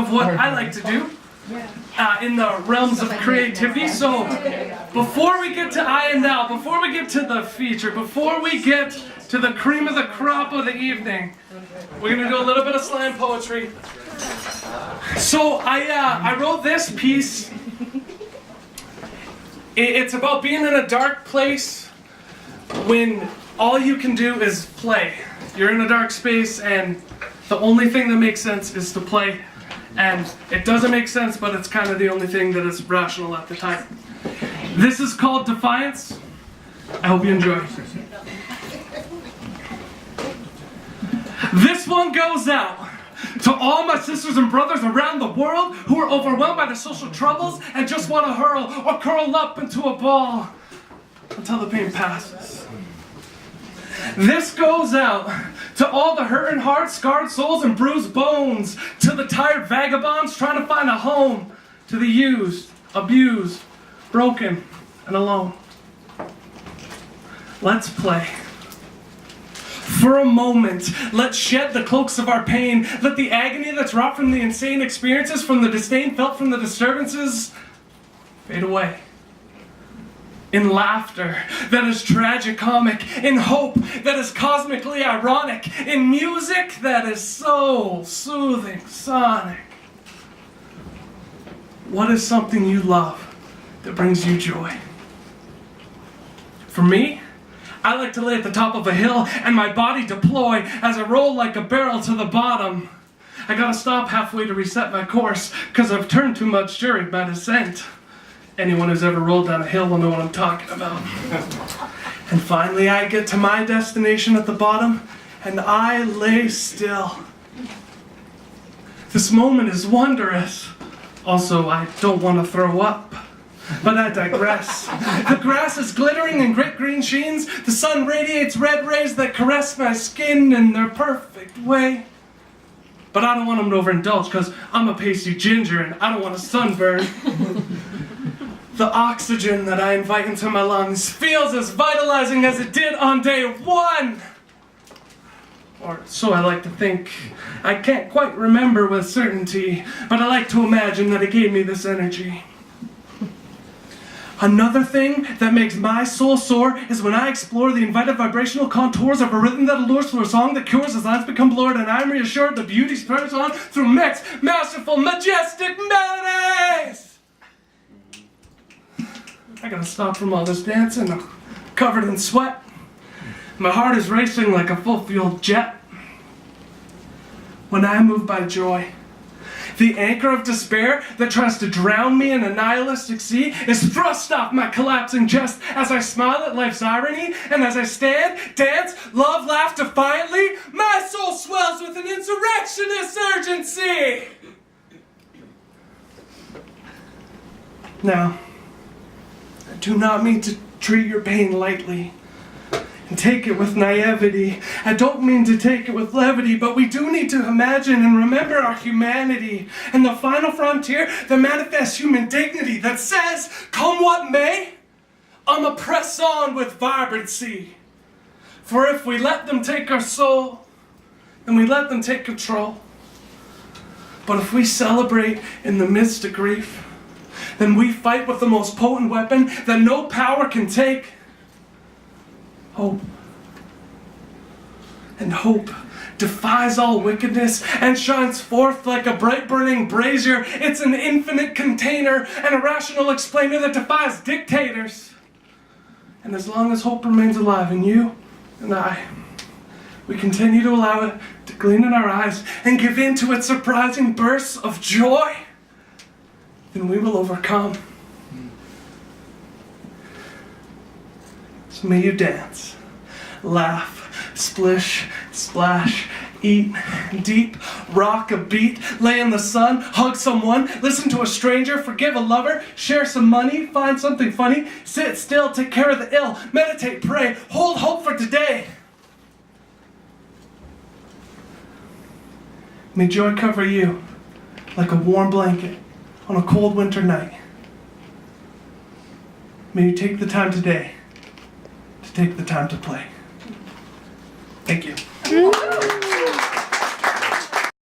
of what I like to do in the realms of creativity. So before we get to I Am Now, before we get to the feature, before we get to the cream of the crop of the evening, we're going to do a little bit of slam poetry. So I wrote this piece. It's about being in a dark place when all you can do is play. You're in a dark space and the only thing that makes sense is to play. And it doesn't make sense, but it's kind of the only thing that is rational at the time. This is called Defiance. I hope you enjoy. This one goes out to all my sisters and brothers around the world who are overwhelmed by their social troubles and just want to hurl or curl up into a ball until the pain passes. This goes out to all the hurting hearts, scarred souls, and bruised bones, to the tired vagabonds trying to find a home, to the used, abused, broken, and alone. Let's play. For a moment, let's shed the cloaks of our pain. Let the agony that's wrought from the insane experiences, from the disdain felt from the disturbances, fade away. In laughter that is tragicomic, in hope that is cosmically ironic, in music that is so soothing, sonic. What is something you love that brings you joy? For me, I like to lay at the top of a hill and my body deploy as I roll like a barrel to the bottom. I gotta stop halfway to reset my course, cause I've turned too much during my descent. Anyone who's ever rolled down a hill will know what I'm talking about. And finally I get to my destination at the bottom and I lay still. This moment is wondrous. Also, I don't want to throw up. But I digress. The grass is glittering in great green sheens. The sun radiates red rays that caress my skin in their perfect way. But I don't want them to overindulge because I'm a pasty ginger and I don't want a sunburn. The oxygen that I invite into my lungs feels as vitalizing as it did on day one. Or so I like to think. I can't quite remember with certainty, but I like to imagine that it gave me this energy. Another thing that makes my soul soar is when I explore the invited vibrational contours of a rhythm that allures through a song that cures as lines become blurred, and I'm reassured the beauty spreads on through mixed, masterful, majestic melodies. I gotta stop from all this dancing. I'm covered in sweat. My heart is racing like a full-fueled jet. When I move by joy, the anchor of despair that tries to drown me in a nihilistic sea is thrust off my collapsing chest as I smile at life's irony, and as I stand, dance, love, laugh defiantly, my soul swells with an insurrectionist urgency. Now, I do not mean to treat your pain lightly and take it with naivety. I don't mean to take it with levity, but we do need to imagine and remember our humanity and the final frontier that manifests human dignity that says, come what may, I'ma press on with vibrancy. For if we let them take our soul, then we let them take control. But if we celebrate in the midst of grief, then we fight with the most potent weapon that no power can take. Hope. And hope defies all wickedness and shines forth like a bright burning brazier. It's an infinite container and a rational explainer that defies dictators. And as long as hope remains alive in you and I, we continue to allow it to gleam in our eyes and give in to its surprising bursts of joy, then we will overcome. So may you dance, laugh, splish, splash, eat, deep, rock a beat, lay in the sun, hug someone, listen to a stranger, forgive a lover, share some money, find something funny, sit still, take care of the ill, meditate, pray, hold hope for today. May joy cover you like a warm blanket on a cold winter night. May you take the time today to take the time to play. Thank you.